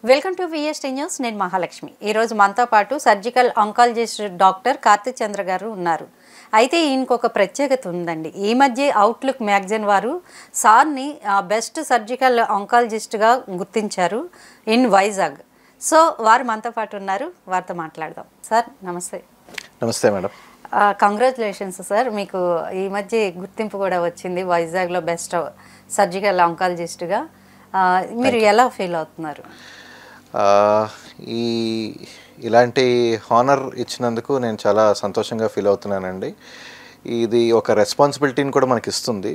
Welcome to VST news. నేను మహాలక్ష్మి. ఈరోజు మనతో పాటు సర్జికల్ ఆంకాలజిస్ట్ డాక్టర్ కార్తిక్ చంద్ర గారు ఉన్నారు. అయితే ఇంకొక ప్రత్యేకత ఉందండి. ఈ మధ్య అవుట్లుక్ మ్యాగజైన్ వారు సార్ని బెస్ట్ సర్జికల్ ఆంకాలజిస్ట్గా గుర్తించారు ఇన్ వైజాగ్. సో వారు మనతో పాటు ఉన్నారు, వారితో మాట్లాడదాం. సార్ నమస్తే. నమస్తే మేడం. కంగ్రాచులేషన్స్ సార్, మీకు ఈ మధ్య గుర్తింపు కూడా వచ్చింది వైజాగ్లో బెస్ట్ సర్జికల్ ఆంకాలజిస్ట్గా. మీరు ఎలా ఫీల్ అవుతున్నారు? ఇలాంటి హానర్ ఇచ్చినందుకు నేను చాలా సంతోషంగా ఫీల్ అవుతున్నానండి. ఇది ఒక రెస్పాన్సిబిలిటీని కూడా మనకి ఇస్తుంది.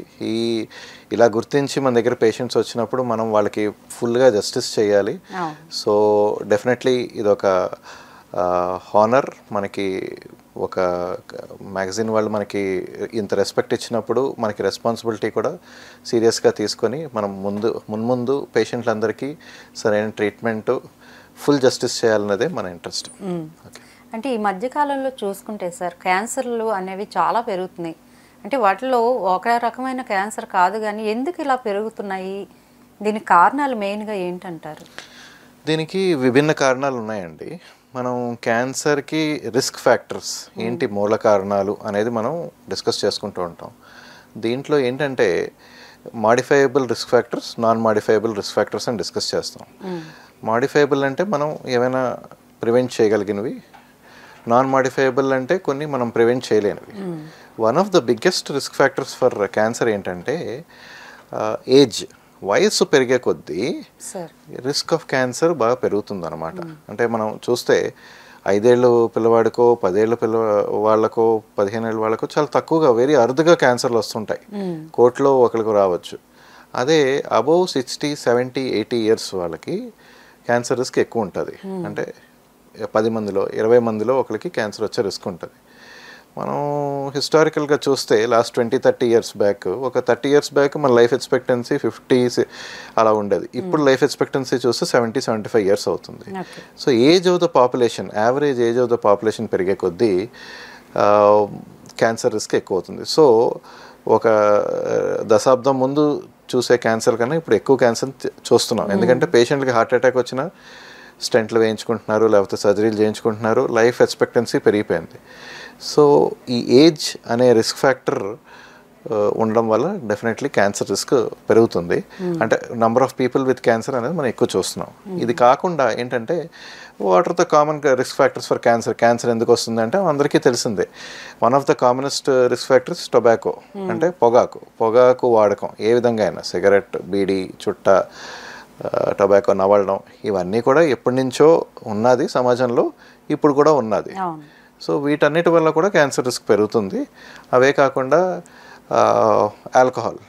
ఇలా గుర్తించి మన దగ్గర పేషెంట్స్ వచ్చినప్పుడు మనం వాళ్ళకి ఫుల్గా జస్టిస్ చేయాలి. సో డెఫినెట్లీ ఇది ఒక హానర్. మనకి ఒక మ్యాగజైన్ వాళ్ళు మనకి ఇంత రెస్పెక్ట్ ఇచ్చినప్పుడు మనకి రెస్పాన్సిబిలిటీ కూడా సీరియస్గా తీసుకొని మనం మున్ముందు పేషెంట్లందరికీ సరైన ట్రీట్మెంట్, ఫుల్ జస్టిస్ చేయాలన్నదే మన ఇంట్రెస్ట్. అంటే ఈ మధ్యకాలంలో చూసుకుంటే సార్, క్యాన్సర్లు అనేవి చాలా పెరుగుతున్నాయి. అంటే వాటిలో ఒక రకమైన క్యాన్సర్ కాదు, కానీ ఎందుకు ఇలా పెరుగుతున్నాయి? దీనికి కారణాలు మెయిన్గా ఏంటంటారు? దీనికి విభిన్న కారణాలు ఉన్నాయండి. మనం క్యాన్సర్కి రిస్క్ ఫ్యాక్టర్స్ ఏంటి, మూల కారణాలు అనేది మనం డిస్కస్ చేసుకుంటూ ఉంటాం. దీంట్లో ఏంటంటే modifiable risk factors, non modifiable risk factors అని డిస్కస్ చేస్తాం. మాడిఫైయబుల్ అంటే మనం ఏమైనా ప్రివెంట్ చేయగలిగినవి, నాన్ మాడిఫైయబుల్ అంటే కొన్ని మనం ప్రివెంట్ చేయలేనివి. One of the biggest risk factors for cancer ఏంటంటే ఏజ్. వయస్సు పెరిగే కొద్దీ రిస్క్ ఆఫ్ క్యాన్సర్ బాగా పెరుగుతుంది అనమాట. అంటే మనం చూస్తే 5 ఏళ్ళు పిల్లవాడికో, 10 ఏళ్ళ వాళ్ళకో, 15 ఏళ్ళ వాళ్ళకో చాలా తక్కువగా, వెరీ అరుదుగా క్యాన్సర్లు వస్తుంటాయి. కోట్లో ఒకరికి రావచ్చు. అదే అబోవ్ 60, 70, 80 ఇయర్స్ వాళ్ళకి క్యాన్సర్ రిస్క్ ఎక్కువ ఉంటుంది. అంటే 10 మందిలో 20 మందిలో ఒకరికి క్యాన్సర్ వచ్చే రిస్క్ ఉంటుంది. మనం హిస్టారికల్గా చూస్తే లాస్ట్ 20-30 ఇయర్స్ బ్యాక్, ఒక 30 ఇయర్స్ బ్యాక్ మన లైఫ్ ఎక్స్పెక్టెన్సీ 50 అలా ఉండేది. ఇప్పుడు లైఫ్ ఎక్స్పెక్టెన్సీ చూస్తే 70-75 ఇయర్స్ అవుతుంది. So age of the population, average age of the population పెరిగే కొద్దీ క్యాన్సర్ రిస్క్ ఎక్కువ అవుతుంది. సో ఒక దశాబ్దం ముందు చూసే క్యాన్సర్ కన్నా ఇప్పుడు ఎక్కువ క్యాన్సర్ చూస్తున్నాం. ఎందుకంటే పేషెంట్కి హార్ట్ అటాక్ వచ్చినా స్టెంట్లు వేయించుకుంటున్నారు, లేకపోతే సర్జరీలు చేయించుకుంటున్నారు. లైఫ్ ఎక్స్పెక్టెన్సీ పెరిగిపోయింది. సో ఈ ఏజ్ అనే రిస్క్ ఫ్యాక్టర్ ఉండడం వల్ల డెఫినెట్లీ క్యాన్సర్ రిస్క్ పెరుగుతుంది. అంటే number of people with cancer అనేది మనం ఎక్కువ చూస్తున్నాం. ఇది కాకుండా ఏంటంటే what are the common risk factors for cancer. Cancer ఎందుకు వస్తుంది అంటే అందరికీ తెలిసిందే. One of the commonest risk factors tobacco, అంటే పొగాకు వాడకం. ఏ విధంగా అయినా సిగరెట్, బీడీ, చుట్ట, టొబాకో నవలడం, ఇవన్నీ కూడా ఎప్పటి నుంచో ఉన్నది సమాజంలో, ఇప్పుడు కూడా ఉన్నది. సో వీటన్నిటి వల్ల కూడా క్యాన్సర్ రిస్క్ పెరుగుతుంది. అవే కాకుండా ఆల్కహాల్,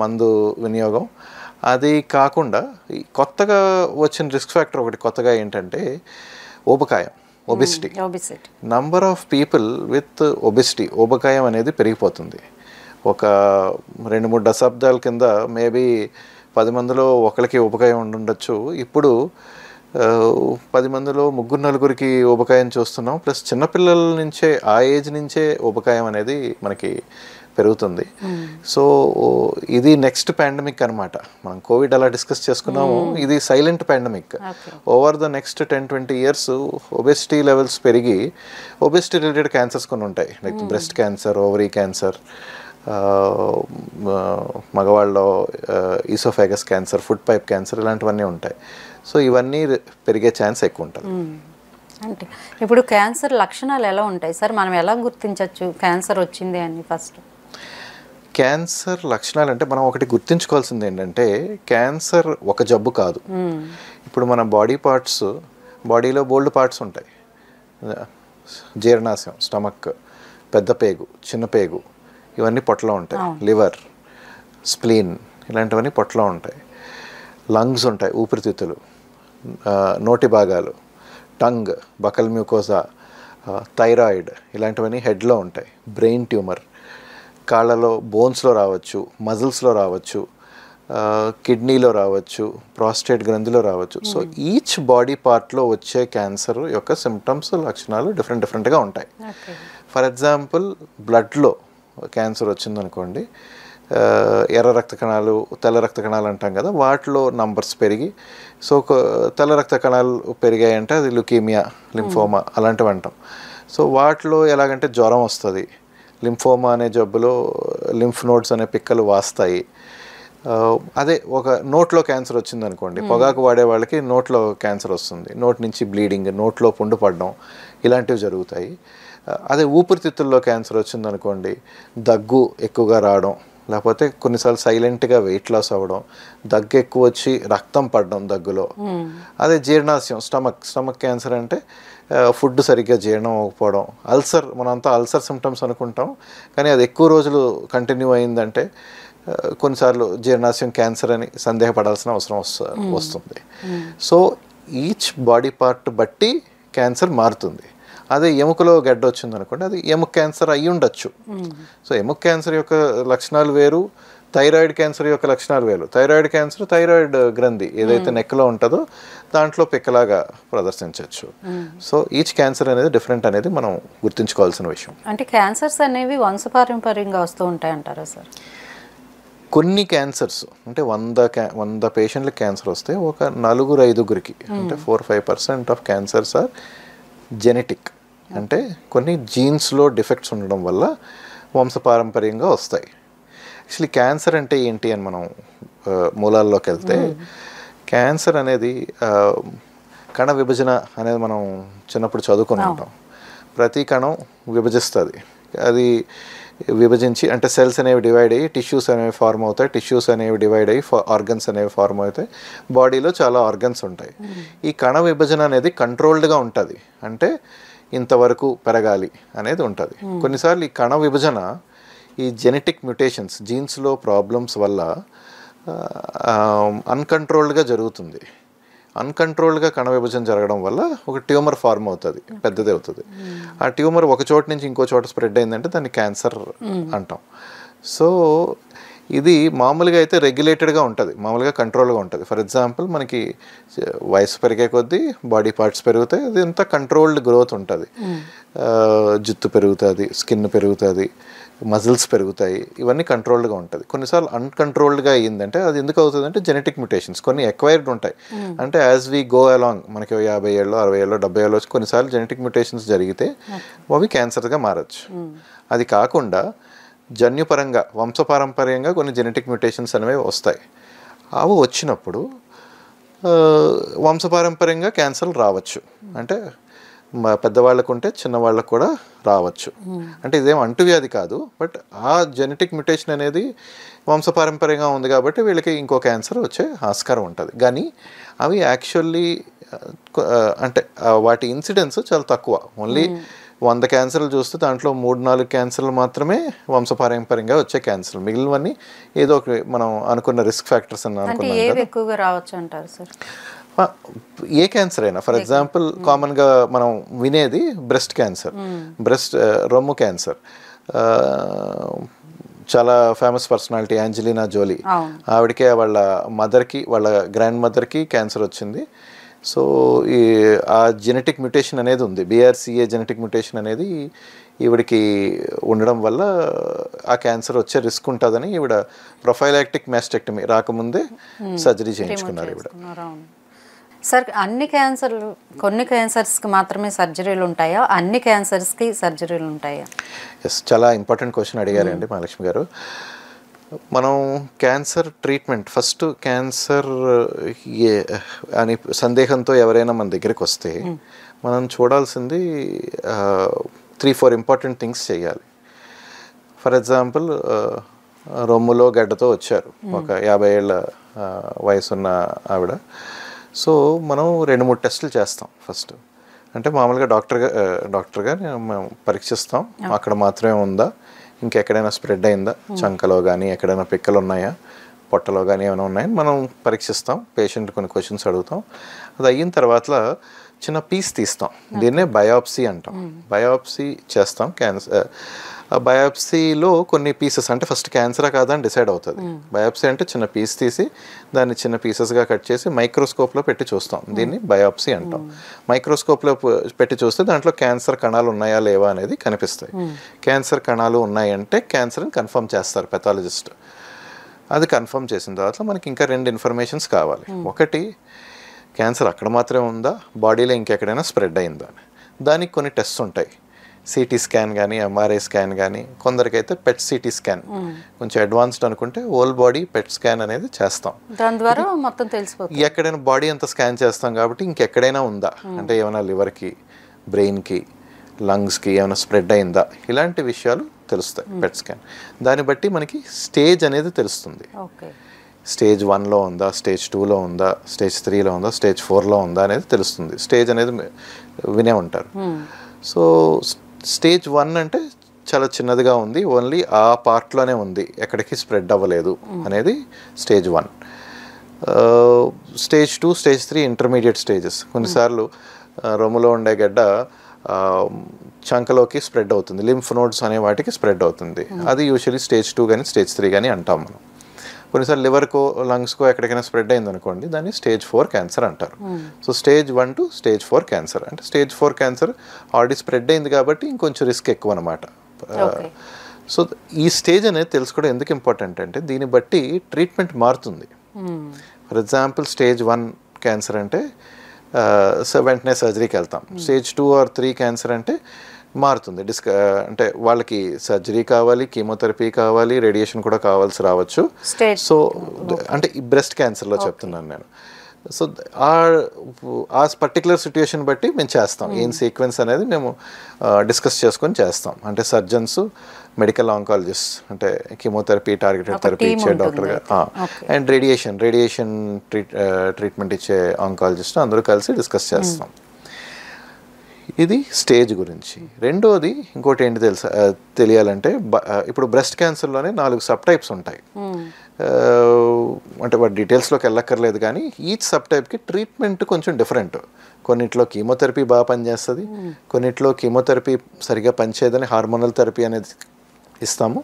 మందు వినియోగం. అది కాకుండా కొత్తగా వచ్చిన రిస్క్ ఫ్యాక్టర్ ఒకటి కొత్తగా ఏంటంటే ఊబకాయం, obesity. Number of people with obesity, ఊబకాయం అనేది పెరిగిపోతుంది. ఒక 2-3 దశాబ్దాల కింద మేబీ 10 మందిలో ఒకరికి ఊబకాయం ఉండొచ్చు. ఇప్పుడు 10 మందిలో 3-4కి ఊబకాయం చూస్తున్నాం. ప్లస్ చిన్నపిల్లల నుంచే, ఆ ఏజ్ నుంచే ఊబకాయం అనేది మనకి పెరుగుతుంది. సో ఇది నెక్స్ట్ పాండమిక్ అనమాట. మనం కోవిడ్ అలా డిస్కస్ చేసుకున్నాము, ఇది silent pandemic. Over the next 10-20 years obesity levels పెరిగి ఒబెసిటీ రిలేటెడ్ క్యాన్సర్స్ కొన్ని ఉంటాయి. Like breast cancer, ovary cancer, మగవాళ్ళలో oesophagus cancer, food pipe cancer, ఇలాంటివన్నీ ఉంటాయి. సో ఇవన్నీ పెరిగే ఛాన్స్ ఎక్కువ ఉంటుంది. అంటే ఇప్పుడు క్యాన్సర్ లక్షణాలు ఎలా ఉంటాయి సార్? మనం ఎలా గుర్తించవచ్చు క్యాన్సర్ వచ్చింది అని? ఫస్ట్ క్యాన్సర్ లక్షణాలు అంటే మనం ఒకటి గుర్తించుకోవాల్సింది ఏంటంటే క్యాన్సర్ ఒక జబ్బు కాదు. ఇప్పుడు మన బాడీలో బోల్డ్ పార్ట్స్ ఉంటాయి. జీర్ణాశయం, స్టమక్, పెద్ద పేగు, చిన్న పేగు, ఇవన్నీ పొట్టలో ఉంటాయి. లివర్, స్ప్లీన్, ఇలాంటివన్నీ పొట్టలో ఉంటాయి. లంగ్స్ ఉంటాయి, ఊపిరితిత్తులు, నోటి భాగాలు, టంగ్, బకల్ మ్యూకోజా, థైరాయిడ్, ఇలాంటివన్నీ హెడ్లో ఉంటాయి. బ్రెయిన్ ట్యూమర్, కాళ్ళలో బోన్స్లో రావచ్చు, మజిల్స్లో రావచ్చు, కిడ్నీలో రావచ్చు, ప్రాస్టేట్ గ్రంథిలో రావచ్చు. సో ఈచ్ బాడీ పార్ట్లో వచ్చే క్యాన్సర్ యొక్క సిమ్టమ్స్, లక్షణాలు డిఫరెంట్గా ఉంటాయి. ఫర్ ఎగ్జాంపుల్ బ్లడ్లో క్యాన్సర్ వచ్చిందనుకోండి, ఎర్ర రక్త కణాలు తెల్ల రక్త కణాలు అంటాం కదా, వాటిలో నంబర్స్ పెరిగి, సో తెల్ల రక్త కణాలు పెరిగాయంటే అది లుకీమియా, లింఫోమా అలాంటివి అంటాం. సో వాటిలో ఎలాగంటే జ్వరం వస్తుంది, లింఫోమా అనే జబ్బులో లింఫ్ నోడ్స్ అనే పిక్కలు వాస్తాయి. అదే ఒక నోట్లో క్యాన్సర్ వచ్చింది అనుకోండి, పొగాకు వాడే వాళ్ళకి నోట్లో క్యాన్సర్ వస్తుంది, నోటి నుంచి బ్లీడింగ్, నోట్లో పుండు పడడం ఇలాంటివి జరుగుతాయి. అదే ఊపిరితిత్తుల్లో క్యాన్సర్ వచ్చింది అనుకోండి, దగ్గు ఎక్కువగా రావడం, లేకపోతే కొన్నిసార్లు సైలెంట్గా వెయిట్ లాస్ అవ్వడం, దగ్గు ఎక్కువ వచ్చి రక్తం పడడం దగ్గులో. అదే జీర్ణాశయం, స్టమక్ క్యాన్సర్ అంటే ఫుడ్ సరిగ్గా జీర్ణం అవ్వకపోవడం. అల్సర్, మనంతా అల్సర్ సిమ్టమ్స్ అనుకుంటాం, కానీ అది ఎక్కువ రోజులు కంటిన్యూ అయిందంటే కొన్నిసార్లు జీర్ణాశయం క్యాన్సర్ అని సందేహపడాల్సిన అవసరం వస్తుంది. సో ఈచ్ బాడీ పార్ట్ బట్టి క్యాన్సర్ మారుతుంది. అదే ఎముకలో గడ్డ వచ్చింది అనుకోండి, అది ఎముక క్యాన్సర్ అయ్యి ఉండొచ్చు. సో ఎముక క్యాన్సర్ యొక్క లక్షణాలు వేరు, థైరాయిడ్ క్యాన్సర్ యొక్క లక్షణాలు వేరు. థైరాయిడ్ క్యాన్సర్ థైరాయిడ్ గ్రంథి ఏదైతే నెక్లో ఉంటుందో దాంట్లో పిక్కలాగా ప్రదర్శించవచ్చు. సో ఈచ్ క్యాన్సర్ అనేది డిఫరెంట్ అనేది మనం గుర్తుంచుకోవాల్సిన విషయం. అంటే క్యాన్సర్స్ అనేవి వంశపారంపర్యంగా వస్తూ ఉంటాయంటారా సార్? కొన్ని క్యాన్సర్స్ అంటే 100 పేషెంట్లకి క్యాన్సర్ వస్తే ఒక 4-5కి అంటే 4-5% ఆఫ్ క్యాన్సర్స్ ఆర్ జెనెటిక్. అంటే కొన్ని జీన్స్లో డిఫెక్ట్స్ ఉండడం వల్ల వంశపారంపర్యంగా వస్తాయి. యాక్చువల్లీ క్యాన్సర్ అంటే ఏంటి అని మనం మూలాల్లోకి వెళ్తే, క్యాన్సర్ అనేది కణ విభజన అనేది మనం చిన్నప్పుడు చదువుకుని ఉంటాం. ప్రతి కణం విభజిస్తుంది, అది విభజించి అంటే సెల్స్ అనేవి డివైడ్ అయ్యి టిష్యూస్ అనేవి ఫార్మ్ అవుతాయి, టిష్యూస్ అనేవి డివైడ్ అయ్యి ఆర్గన్స్ అనేవి ఫార్మ్ అవుతాయి. బాడీలో చాలా ఆర్గన్స్ ఉంటాయి. ఈ కణ విభజన అనేది కంట్రోల్డ్గా ఉంటుంది, అంటే ఇంతవరకు పెరగాలి అనేది ఉంటుంది. కొన్నిసార్లు ఈ కణ విభజన ఈ జెనెటిక్ మ్యుటేషన్స్, జీన్స్లో ప్రాబ్లమ్స్ వల్ల అన్కంట్రోల్డ్గా జరుగుతుంది. అన్కంట్రోల్డ్గా కణ విభజన జరగడం వల్ల ఒక ట్యూమర్ ఫార్మ్ అవుతుంది, పెద్దది అవుతుంది. ఆ ట్యూమర్ ఒక చోట నుంచి ఇంకో చోట స్ప్రెడ్ అయిందంటే దాన్ని క్యాన్సర్ అంటాం. సో ఇది మామూలుగా అయితే రెగ్యులేటెడ్గా ఉంటుంది, మామూలుగా కంట్రోల్గా ఉంటుంది. ఫర్ ఎగ్జాంపుల్ మనకి వయసు పెరిగే కొద్దీ బాడీ పార్ట్స్ పెరుగుతాయి, అది అంతా కంట్రోల్డ్ గ్రోత్ ఉంటుంది. జుట్టు పెరుగుతుంది, స్కిన్ పెరుగుతుంది, మజిల్స్ పెరుగుతాయి, ఇవన్నీ కంట్రోల్డ్గా ఉంటుంది. కొన్నిసార్లు అన్కంట్రోల్డ్గా అయ్యిందంటే అది ఎందుకు అవుతుందంటే జెనెటిక్ మ్యుటేషన్స్ కొన్ని ఎక్వైర్డ్ ఉంటాయి. అంటే యాజ్ వీ గో అలాంగ్ మనకి 50 ఏళ్ళు 60 ఏళ్ళు 70 ఏళ్ళు వచ్చి కొన్నిసార్లు జెనెటిక్ మ్యుటేషన్స్ జరిగితే అవి క్యాన్సర్గా మారచ్చు. అది కాకుండా జన్యుపరంగా వంశపారంపర్యంగా కొన్ని జెనెటిక్ మ్యుటేషన్స్ అనేవి వస్తాయి. అవి వచ్చినప్పుడు వంశపారంపర్యంగా క్యాన్సర్ రావచ్చు. అంటే పెద్దవాళ్ళకు ఉంటే చిన్నవాళ్ళకు కూడా రావచ్చు. అంటే ఇదేం అంటువ్యాధి కాదు, బట్ ఆ జెనెటిక్ మ్యుటేషన్ అనేది వంశపారంపర్యంగా ఉంది కాబట్టి వీళ్ళకి ఇంకో క్యాన్సర్ వచ్చే ఆస్కారం ఉంటుంది. కానీ అవి యాక్చువల్లీ అంటే వాటి ఇన్సిడెన్స్ చాలా తక్కువ. ఓన్లీ 100 క్యాన్సర్లు చూస్తే దాంట్లో 3-4 క్యాన్సర్లు మాత్రమే వంశపారంపర్యంగా వచ్చే క్యాన్సర్లు. మిగిలినవన్నీ ఏదో ఒక మనం అనుకున్న రిస్క్ ఫ్యాక్టర్స్ అని అనుకున్నాం. ఎక్కువగా రావచ్చు అంటారు సార్? ఏ క్యాన్సర్ అయినా, ఫర్ ఎగ్జాంపుల్ కామన్గా మనం వినేది బ్రెస్ట్ క్యాన్సర్, రొమ్ము క్యాన్సర్. చాలా ఫేమస్ పర్సనాలిటీ యాంజెలినా జోలీ, ఆవిడకే వాళ్ళ మదర్కి వాళ్ళ గ్రాండ్ మదర్కి క్యాన్సర్ వచ్చింది. సో ఆ జెనెటిక్ మ్యుటేషన్ అనేది ఉంది, BRCA జెనెటిక్ మ్యుటేషన్ అనేది ఈవిడికి ఉండడం వల్ల ఆ క్యాన్సర్ వచ్చే రిస్క్ ఉంటుందని ఈవిడ ప్రొఫైలాక్టిక్ మాస్టెక్టమీ రాకముందే సర్జరీ చేయించుకున్నారు ఈవిడ. సార్ అన్ని క్యాన్సర్లు, కొన్ని క్యాన్సర్స్కి మాత్రమే సర్జరీలు ఉంటాయా, అన్ని క్యాన్సర్స్కి సర్జరీలు ఉంటాయా? ఎస్, చాలా ఇంపార్టెంట్ క్వశ్చన్ అడిగారండి మహాలక్ష్మి గారు. మనం క్యాన్సర్ ట్రీట్మెంట్ ఫస్ట్ క్యాన్సర్ అని సందేహంతో ఎవరైనా మన దగ్గరికి వస్తే మనం చూడాల్సింది 3-4 ఇంపార్టెంట్ థింగ్స్ చేయాలి. ఫర్ ఎగ్జాంపుల్ రొమ్ములో గడ్డతో వచ్చారు, ఒక 50 ఏళ్ళ వయసున్న ఆవిడ. సో మనం 2-3 టెస్టులు చేస్తాం ఫస్ట్. అంటే మామూలుగా డాక్టర్గా మేము పరీక్షిస్తాం, అక్కడ మాత్రమే ఉందా, ఇంకెక్కడైనా స్ప్రెడ్ అయిందా, చంకలో కానీ ఎక్కడైనా పిక్కలు ఉన్నాయా, పొట్టలో కానీ ఏమైనా ఉన్నాయని మనం పరీక్షిస్తాం. పేషెంట్ కొన్ని క్వశ్చన్స్ అడుగుతాం. అది అయిన తర్వాత చిన్న పీస్ తీస్తాం, దీన్నే బయాప్సీ అంటాం. బయాప్సీ చేస్తాం. బయాప్సీలో కొన్ని పీసెస్, అంటే ఫస్ట్ క్యాన్సరా కాదా అని డిసైడ్ అవుతుంది. బయాప్సీ అంటే చిన్న పీస్ తీసి దాన్ని చిన్న పీసెస్గా కట్ చేసి మైక్రోస్కోప్లో పెట్టి చూస్తాం, దీన్ని బయాప్సీ అంటాం. మైక్రోస్కోప్లో పెట్టి చూస్తే దాంట్లో క్యాన్సర్ కణాలు ఉన్నాయా లేవా అనేది కనిపిస్తాయి. క్యాన్సర్ కణాలు ఉన్నాయంటే క్యాన్సర్ అని కన్ఫర్మ్ చేస్తారు పెథాలజిస్ట్. అది కన్ఫర్మ్ చేసిన తర్వాత మనకి ఇంకా 2 ఇన్ఫర్మేషన్స్ కావాలి. ఒకటి, క్యాన్సర్ అక్కడ మాత్రమే ఉందా, బాడీలో ఇంకెక్కడైనా స్ప్రెడ్ అయిందా. దానికి కొన్ని టెస్ట్స్ ఉంటాయి. సిటీ స్కాన్ కానీ, ఎంఆర్ఐ స్కాన్ కానీ, కొందరికైతే పెట్ సిటీ స్కాన్, కొంచెం అడ్వాన్స్డ్ అనుకుంటే హోల్ బాడీ పెట్ స్కాన్ అనేది చేస్తాం. దాని ద్వారా మొత్తం తెలిసిపోతుంది. ఎక్కడైనా బాడీ అంతా స్కాన్ చేస్తాం కాబట్టి ఇంకెక్కడైనా ఉందా అంటే ఏమైనా లివర్కి, బ్రెయిన్కి, లంగ్స్కి ఏమైనా స్ప్రెడ్ అయిందా, ఇలాంటి విషయాలు తెలుస్తాయి పెట్ స్కాన్. దాన్ని బట్టి మనకి స్టేజ్ అనేది తెలుస్తుంది. స్టేజ్ 1లో ఉందా, స్టేజ్ 2లో ఉందా, స్టేజ్ 3లో ఉందా, స్టేజ్ 4లో ఉందా అనేది తెలుస్తుంది. స్టేజ్ అనేది వినే ఉంటారు. సో స్టేజ్ 1 అంటే చాలా చిన్నదిగా ఉంది, ఓన్లీ ఆ పార్ట్లోనే ఉంది, ఎక్కడికి స్ప్రెడ్ అవ్వలేదు అనేది stage 1. Stage 2, stage 3 intermediate stages. కొన్నిసార్లు రొమ్ములో ఉండే గడ్డ చంకలోకి స్ప్రెడ్ అవుతుంది, లింఫ్ నోడ్స్ అనే వాటికి స్ప్రెడ్ అవుతుంది. అది యూజువల్లీ స్టేజ్ 2 కానీ స్టేజ్ 3 కానీ అంటాం మనం. కొన్నిసార్లు లివర్కో, లంగ్స్కో ఎక్కడికైనా స్ప్రెడ్ అయింది అనుకోండి, దాన్ని స్టేజ్ 4 క్యాన్సర్ అంటారు. So stage 1 to stage 4 cancer అంటే స్టేజ్ 4 క్యాన్సర్ ఆల్రెడీ స్ప్రెడ్ అయింది కాబట్టి ఇంకొంచెం రిస్క్ ఎక్కువ అనమాట. సో ఈ స్టేజ్ అనేది తెలుసుకోవడం ఎందుకు ఇంపార్టెంట్ అంటే దీన్ని బట్టి ట్రీట్మెంట్ మారుతుంది. ఫర్ ఎగ్జాంపుల్ స్టేజ్ 1 క్యాన్సర్ అంటే వెంటనే సర్జరీకి వెళ్తాం. స్టేజ్ 2 or 3 క్యాన్సర్ అంటే మారుతుంది. అంటే వాళ్ళకి సర్జరీ కావాలి, కీమోథెరపీ కావాలి, రేడియేషన్ కూడా కావాల్సి రావచ్చు. సో అంటే ఈ బ్రెస్ట్ క్యాన్సర్లో చెప్తున్నాను నేను. సో ఆ పర్టికులర్ సిచ్యుయేషన్ బట్టి మేము చేస్తాం. ఏం సీక్వెన్స్ అనేది మేము డిస్కస్ చేసుకొని చేస్తాం. అంటే సర్జన్స్, మెడికల్ ఆంకాలజిస్ట్ అంటే కీమోథెరపీ, టార్గెటెడ్ థెరపీ ఇచ్చే డాక్టర్గా, అండ్ రేడియేషన్ ట్రీట్మెంట్ ఇచ్చే ఆంకాలజిస్ట్ అందరూ కలిసి డిస్కస్ చేస్తాం. ఇది స్టేజ్ గురించి. రెండోది ఇంకోటి ఏంటి తెలియాలంటే ఇప్పుడు బ్రెస్ట్ క్యాన్సర్లోనే 4 సబ్ టైప్స్ ఉంటాయి. అంటే వాటి డీటెయిల్స్లోకి వెళ్ళక్కర్లేదు, కానీ ఈచ్ సబ్ టైప్కి ట్రీట్మెంట్ కొంచెం డిఫరెంట్. కొన్నిట్లో కీమోథెరపీ బాగా పనిచేస్తుంది, కొన్నిట్లో కీమోథెరపీ సరిగా పనిచేయదని హార్మోనల్ థెరపీ అనేది ఇస్తాము.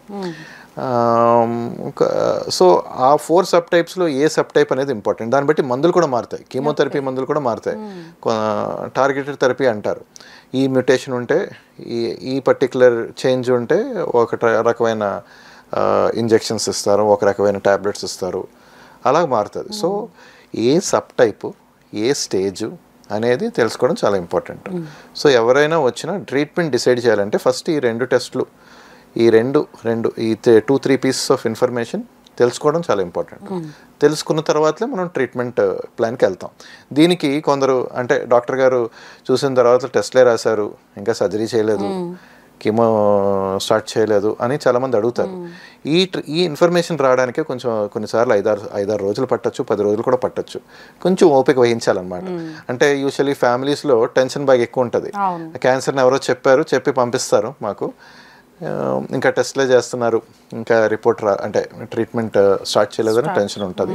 సో ఆ 4 సబ్ టైప్స్లో ఏ సబ్ టైప్ అనేది ఇంపార్టెంట్. దాన్ని బట్టి మందులు కూడా మారుతాయి, కీమోథెరపీ మందులు కూడా మారుతాయి. టార్గెటెడ్ థెరపీ అంటారు. ఈ మ్యూటేషన్ ఉంటే, ఈ పర్టికులర్ చేంజ్ ఉంటే ఒక రకమైన ఇంజెక్షన్స్ ఇస్తారు, ఒక రకమైన ట్యాబ్లెట్స్ ఇస్తారు, అలా మారుతుంది. సో ఏ సబ్ టైపు, ఏ స్టేజు అనేది తెలుసుకోవడం చాలా ఇంపార్టెంట్. సో ఎవరైనా వచ్చినా ట్రీట్మెంట్ డిసైడ్ చేయాలంటే ఫస్ట్ ఈ 2 టెస్టులు, ఈ 2-3 పీసెస్ ఆఫ్ ఇన్ఫర్మేషన్ తెలుసుకోవడం చాలా ఇంపార్టెంట్. తెలుసుకున్న తర్వాతనే మనం ట్రీట్మెంట్ ప్లాన్కి వెళ్తాం. దీనికి కొందరు అంటే డాక్టర్ గారు చూసిన తర్వాత టెస్ట్లే రాశారు, ఇంకా సర్జరీ చేయలేదు, కీమో స్టార్ట్ చేయలేదు అని చాలామంది అడుగుతారు. ఈ ఇన్ఫర్మేషన్ రావడానికే కొంచెం కొన్నిసార్లు 5-6 రోజులు పట్టచ్చు, 10 రోజులు కూడా పట్టచ్చు. కొంచెం ఓపిక వహించాలన్నమాట. అంటే యూజువల్లీ ఫ్యామిలీస్లో టెన్షన్ బాగా ఎక్కువ ఉంటుంది. క్యాన్సర్ని ఎవరో చెప్పి పంపిస్తారు మాకు, ఇంకా టెస్ట్లే చేస్తున్నారు, ఇంకా రిపోర్ట్ అంటే ట్రీట్మెంట్ స్టార్ట్ చేయలేదని టెన్షన్ ఉంటుంది.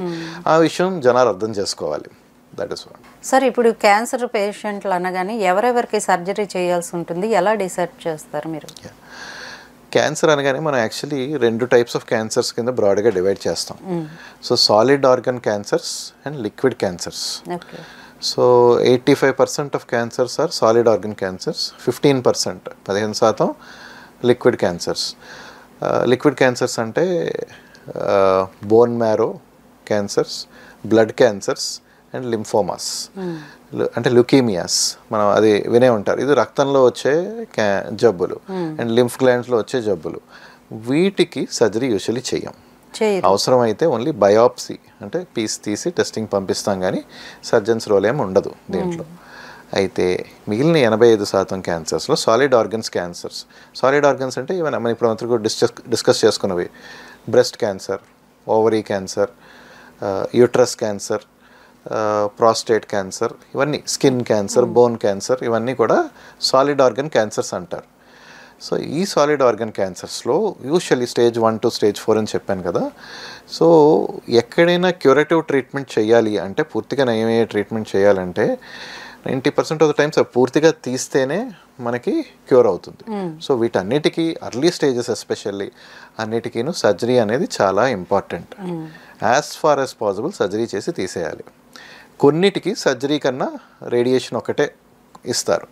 ఆ విషయం జనాలు అర్థం చేసుకోవాలి. That is one. సార్, ఇప్పుడు క్యాన్సర్ పేషెంట్లు అనగానే ఎవరెవరికి సర్జరీ చేయాల్సి ఉంటుంది, ఎలా డిసైడ్ చేస్తారు మీరు? క్యాన్సర్ అనగానే మనం యాక్చువల్లీ 2 టైప్స్ ఆఫ్ క్యాన్సర్స్ కింద బ్రాడ్గా డివైడ్ చేస్తాం. So solid organ cancers and liquid cancers. So 85% of cancers are solid organ cancers, 15% liquid cancers. Liquid cancers అంటే bone marrow cancers, blood cancers and lymphomas అంటే leukaemias. మనం అది వినే ఉంటారు. ఇది రక్తంలో వచ్చే జబ్బులు అండ్ లింఫ్ గ్లాండ్స్లో వచ్చే జబ్బులు. వీటికి సర్జరీ యూజువల్లీ చేయం. అవసరమైతే ఓన్లీ బయాప్సీ అంటే పీస్ తీసి టెస్టింగ్ పంపిస్తాం, కానీ సర్జన్స్ రోల్ ఏమి ఉండదు దీంట్లో. అయితే మిగిలిన 85% క్యాన్సర్స్లో solid organs cancers. Solid organs అంటే ఏమైనా మనం ఇప్పుడు డిస్కస్ చేసుకున్నవి: breast cancer, ovary cancer, uterus cancer, prostate cancer, ఇవన్నీ స్కిన్ క్యాన్సర్, బోన్ క్యాన్సర్, ఇవన్నీ కూడా సాలిడ్ ఆర్గన్ క్యాన్సర్స్ అంటారు. సో ఈ సాలిడ్ ఆర్గన్ క్యాన్సర్స్లో యూజువల్లీ స్టేజ్ 1 to స్టేజ్ 4 అని చెప్పాను కదా. సో ఎక్కడైనా క్యూరేటివ్ ట్రీట్మెంట్ చేయాలి అంటే, పూర్తిగా నయమయ్యే ట్రీట్మెంట్ చేయాలంటే 90% ఆఫ్ ద టైమ్స్ పూర్తిగా తీస్తేనే మనకి క్యూర్ అవుతుంది. సో వీటన్నిటికీ అర్లీ స్టేజెస్ ఎస్పెషల్లీ అన్నిటికీను సర్జరీ అనేది చాలా important. As far as possible surgery చేసి తీసేయాలి. కొన్నిటికి సర్జరీ కన్నా రేడియేషన్ ఒకటే ఇస్తారు.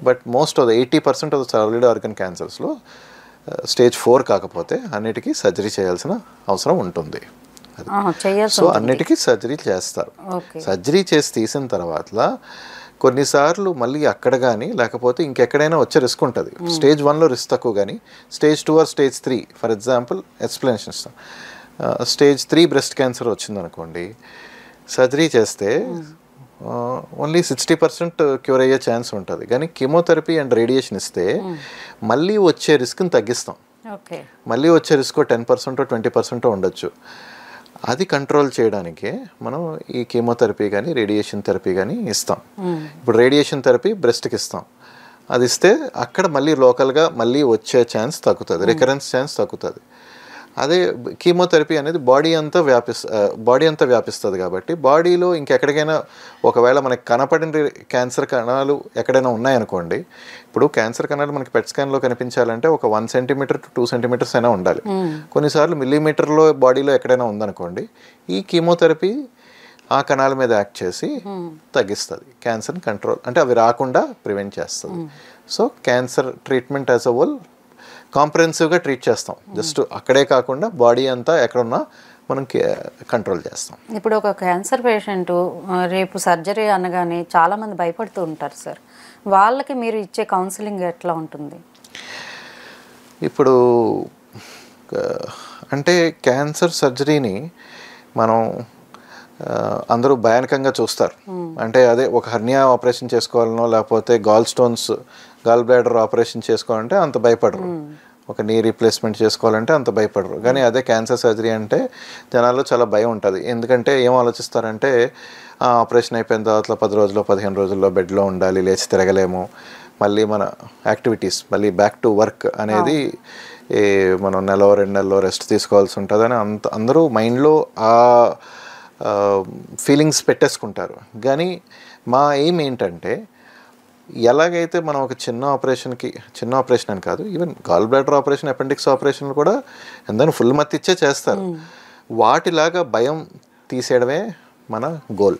But most of the 80% of the solid organ క్యాన్సర్స్లో స్టేజ్ 4 కాకపోతే అన్నిటికీ సర్జరీ చేయాల్సిన అవసరం ఉంటుంది. అది. చేయాల్సి సో అన్నిటికీ సర్జరీ చేస్తారు. ఓకే. సర్జరీ చేసి తీసిన తర్వాత కొన్నిసార్లు మళ్ళీ అక్కడ కానీ లేకపోతే ఇంకెక్కడైనా వచ్చే రిస్క్ ఉంటుంది. స్టేజ్ 1లో రిస్క్ తక్కువ, కానీ stage 2 or stage 3 for example explanation ఇస్తాం. స్టేజ్ 3 బ్రెస్ట్ క్యాన్సర్ వచ్చిందనుకోండి, సర్జరీ చేస్తే ఓన్లీ 60% క్యూర్ అయ్యే ఛాన్స్ ఉంటుంది. కానీ కీమోథెరపీ అండ్ రేడియేషన్ ఇస్తే మళ్ళీ వచ్చే రిస్క్ని తగ్గిస్తాం. ఓకే. మళ్ళీ వచ్చే రిస్క్ 10% 20% ఉండొచ్చు. అది కంట్రోల్ చేయడానికే మనం ఈ కీమోథెరపీ కానీ రేడియేషన్ థెరపీ కానీ ఇస్తాం. ఇప్పుడు రేడియేషన్ థెరపీ బ్రెస్ట్కి ఇస్తాం. అది ఇస్తే అక్కడ మళ్ళీ లోకల్గా మళ్ళీ వచ్చే ఛాన్స్ తగ్గుతుంది, రికరెన్స్ ఛాన్స్ తగ్గుతుంది. అదే కీమోథెరపీ అనేది బాడీ అంతా వ్యాపిస్తుంది కాబట్టి బాడీలో ఇంకెక్కడికైనా ఒకవేళ మనకి కనపడిన క్యాన్సర్ కణాలు ఎక్కడైనా ఉన్నాయనుకోండి, ఇప్పుడు క్యాన్సర్ కణాలు మనకి పెట్ స్కాన్లో కనిపించాలంటే ఒక 1 సెంటీమీటర్ to 2 సెంటీమీటర్స్ అయినా ఉండాలి. కొన్నిసార్లు మిల్లీమీటర్లో బాడీలో ఎక్కడైనా ఉందనుకోండి, ఈ కీమోథెరపీ ఆ కణాల మీద యాక్ట్ చేసి తగ్గిస్తుంది, క్యాన్సర్ని కంట్రోల్ అంటే అవి రాకుండా ప్రివెంట్ చేస్తుంది. So cancer treatment as a whole కాంప్రహెన్సివ్గా ట్రీట్ చేస్తాం. జస్ట్ అక్కడే కాకుండా బాడీ అంతా ఎక్కడున్నా మనం కంట్రోల్ చేస్తాం. ఇప్పుడు ఒక క్యాన్సర్ పేషెంట్ రేపు సర్జరీ అనగానే చాలామంది భయపడుతూ ఉంటారు సార్, వాళ్ళకి మీరు ఇచ్చే కౌన్సిలింగ్ ఎట్లా ఉంటుంది? ఇప్పుడు అంటే క్యాన్సర్ సర్జరీని మనం అందరూ భయానకంగా చూస్తారు. అంటే అదే ఒక హర్నియా ఆపరేషన్ చేసుకోవాలనో లేకపోతే గాల్ బ్లాడర్ ఆపరేషన్ చేసుకోవాలంటే అంత భయపడరు, ఒక నీ రీప్లేస్మెంట్ చేసుకోవాలంటే అంత భయపడరు. కానీ అదే క్యాన్సర్ సర్జరీ అంటే జనాల్లో చాలా భయం ఉంటుంది. ఎందుకంటే ఏం ఆలోచిస్తారంటే ఆపరేషన్ అయిపోయిన తర్వాత 10 రోజుల్లో 15 రోజుల్లో బెడ్లో ఉండాలి, లేచి తిరగలేము, మళ్ళీ మన యాక్టివిటీస్ మళ్ళీ బ్యాక్ టు వర్క్ అనేది మనం 1-2 నెలల్లో రెస్ట్ తీసుకోవాల్సి ఉంటుందని అందరూ మైండ్లో ఆ ఫీలింగ్స్ పెట్టేసుకుంటారు. కానీ మా ఎయిమ్ ఏంటంటే, ఎలాగైతే మనం ఒక చిన్న ఆపరేషన్ అని కాదు, even gall bladder operation, appendix ఆపరేషన్లు కూడా ఎందరూ ఫుల్ మత్తిచ్చే చేస్తారు. వాటిలాగా భయం తీసేయడమే మన గోల్.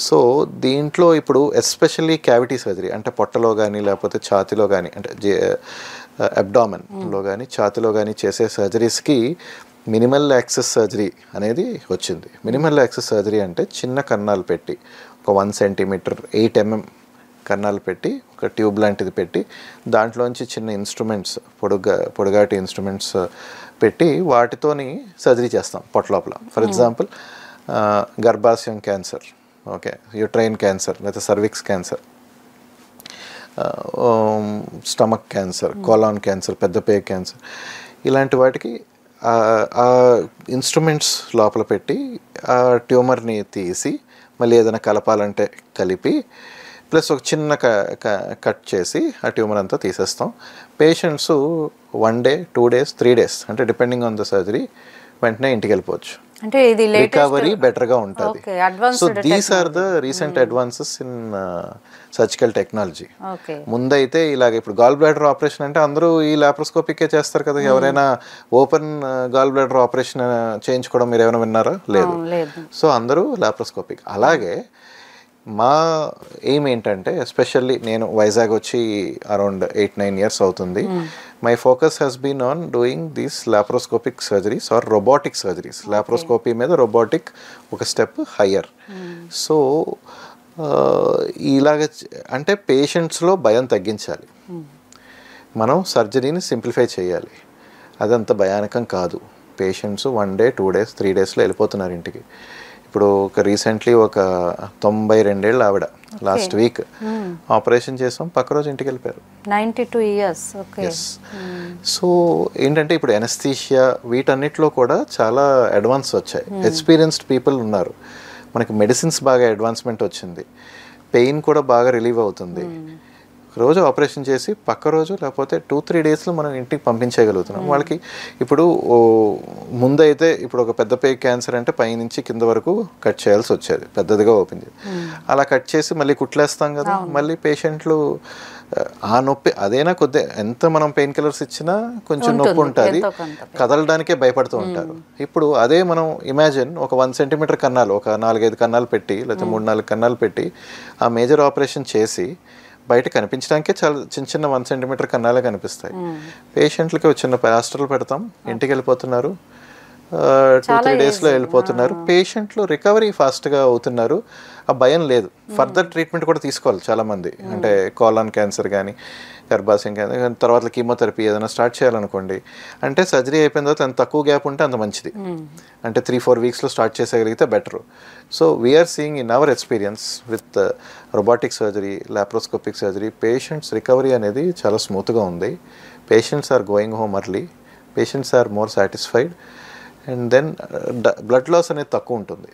సో దీంట్లో ఇప్పుడు ఎస్పెషల్లీ క్యావిటీ సర్జరీ అంటే పొట్టలో కానీ లేకపోతే ఛాతీలో కానీ అంటే అబ్డామెన్లో కానీ ఛాతీలో కానీ చేసే సర్జరీస్కి మినిమల్ యాక్సెస్ సర్జరీ అనేది వచ్చింది. మినిమల్ యాక్సెస్ సర్జరీ అంటే చిన్న కన్నాలు పెట్టి ఒక 1 సెంటీమీటర్ 8 mm కన్నాలు పెట్టి ఒక ట్యూబ్ లాంటిది పెట్టి దాంట్లోంచి చిన్న ఇన్స్ట్రుమెంట్స్ పొడుగాటి ఇన్స్ట్రుమెంట్స్ పెట్టి వాటితోని సర్జరీ చేస్తాం పొట్ట లోపల. ఫర్ ఎగ్జాంపుల్ గర్భాశయం క్యాన్సర్, ఓకే, యూట్రైన్ క్యాన్సర్, లేదా cervix cancer, stomach cancer, colon cancer, పెద్ద పేగు క్యాన్సర్, ఇలాంటి వాటికి ఆ ఇన్స్ట్రుమెంట్స్ లోపల పెట్టి ఆ ట్యూమర్ని తీసి మళ్ళీ ఏదైనా కలపాలంటే కలిపి ప్లస్ ఒక చిన్న కట్ చేసి ఆ ట్యూమర్ అంతా తీసేస్తాం. పేషెంట్స్ 1 day 2 days 3 days అంటే డిపెండింగ్ ఆన్ ద సర్జరీ వెంటనే ఇంటికి వెళ్ళిపోవచ్చు. అంటే ఇది రికవరీ బెటర్గా ఉంటుంది. So these are the recent advances in surgical technology. ముందైతే ఇలాగ ఇప్పుడు గాల్ బ్లాడర్ ఆపరేషన్ అంటే అందరూ ఈ లాప్రోస్కోపికే చేస్తారు కదా. ఎవరైనా ఓపెన్ గాల్ బ్లాడర్ ఆపరేషన్ చేయించుకోవడం మీరు ఏమైనా విన్నారా? లేదు. సో అందరూ లాప్రోస్కోపిక్. అలాగే మా ఎయిమ్ ఏంటంటే, ఎస్పెషల్లీ నేను వైజాగ్ వచ్చి అరౌండ్ 8-9 years అవుతుంది. My focus has been on doing these laparoscopic surgeries or robotic surgeries. Laparoscopy మీద రోబోటిక్ ఒక స్టెప్ హయ్యర్. సో ఇలాగ అంటే పేషెంట్స్లో భయం తగ్గించాలి, మనం సర్జరీని సింప్లిఫై చేయాలి. అదంత భయానకం కాదు. పేషెంట్స్ 1 day 2 days 3 daysలో వెళ్ళిపోతున్నారు ఇంటికి. ఇప్పుడు రీసెంట్లీ ఒక 92 ఏళ్ళ ఆవిడ లాస్ట్ వీక్ ఆపరేషన్ చేసాం, పక్క రోజు ఇంటికి వెళ్ళిపోయారు. 92 years. సో ఏంటంటే ఇప్పుడు ఎనస్థీషియా వీటన్నిటిలో కూడా చాలా అడ్వాన్స్ వచ్చాయి. ఎక్స్పీరియన్స్డ్ పీపుల్ ఉన్నారు. మనకి మెడిసిన్స్ బాగా అడ్వాన్స్మెంట్ వచ్చింది, పెయిన్ కూడా బాగా రిలీవ్ అవుతుంది. రోజు ఆపరేషన్ చేసి పక్క రోజు లేకపోతే 2-3 daysలో మనం ఇంటికి పంపించగలుగుతున్నాం. వాళ్ళకి ఇప్పుడు ముందైతే ఇప్పుడు ఒక పెద్ద పేగు క్యాన్సర్ అంటే పైనుంచి కింద వరకు కట్ చేయాల్సి వచ్చేది, పెద్దదిగా ఓపెన్ చేసి అలా కట్ చేసి మళ్ళీ కుట్లేస్తాం కదా. మళ్ళీ పేషెంట్లు ఆ నొప్పి అదేనా కొద్ది ఎంత మనం పెయిన్ కిల్లర్స్ ఇచ్చినా కొంచెం నొప్పి ఉంటుంది, కదలడానికే భయపడుతూ ఉంటారు. ఇప్పుడు అదే మనం ఇమాజిన్ ఒక 1 centimeter కన్నాలు ఒక 4-5 కన్నాలు పెట్టి లేకపోతే 3-4 కన్నాలు పెట్టి ఆ మేజర్ ఆపరేషన్ చేసి బయట కనిపించడానికే చాలా చిన్న 1 centimeter కన్నాలే కనిపిస్తాయి. పేషెంట్లకి చిన్న ప్లాస్టర్లు పెడతాం, ఇంటికి వెళ్ళిపోతున్నారు, 2-3 డేస్లో వెళ్ళిపోతున్నారు. పేషెంట్లు రికవరీ ఫాస్ట్గా అవుతున్నారు, ఆ భయం లేదు. ఫర్దర్ ట్రీట్మెంట్ కూడా తీసుకోవాలి చాలామంది, అంటే కోలాన్ క్యాన్సర్ కానీ గర్భాశయం క్యాన్సర్ తర్వాత కీమోథెరపీ ఏదైనా స్టార్ట్ చేయాలనుకోండి, అంటే సర్జరీ అయిపోయిన తర్వాత ఎంత తక్కువ గ్యాప్ ఉంటే అంత మంచిది. అంటే 3-4 వీక్స్లో స్టార్ట్ చేసేయగలిగితే better. So we're seeing in our experience with robotic surgery, laparoscopic surgery, patients recovery అనేది చాలా స్మూత్గా ఉంది. Patients are going home early, patients are more satisfied, and then blood loss అనేది తక్కువ ఉంటుంది.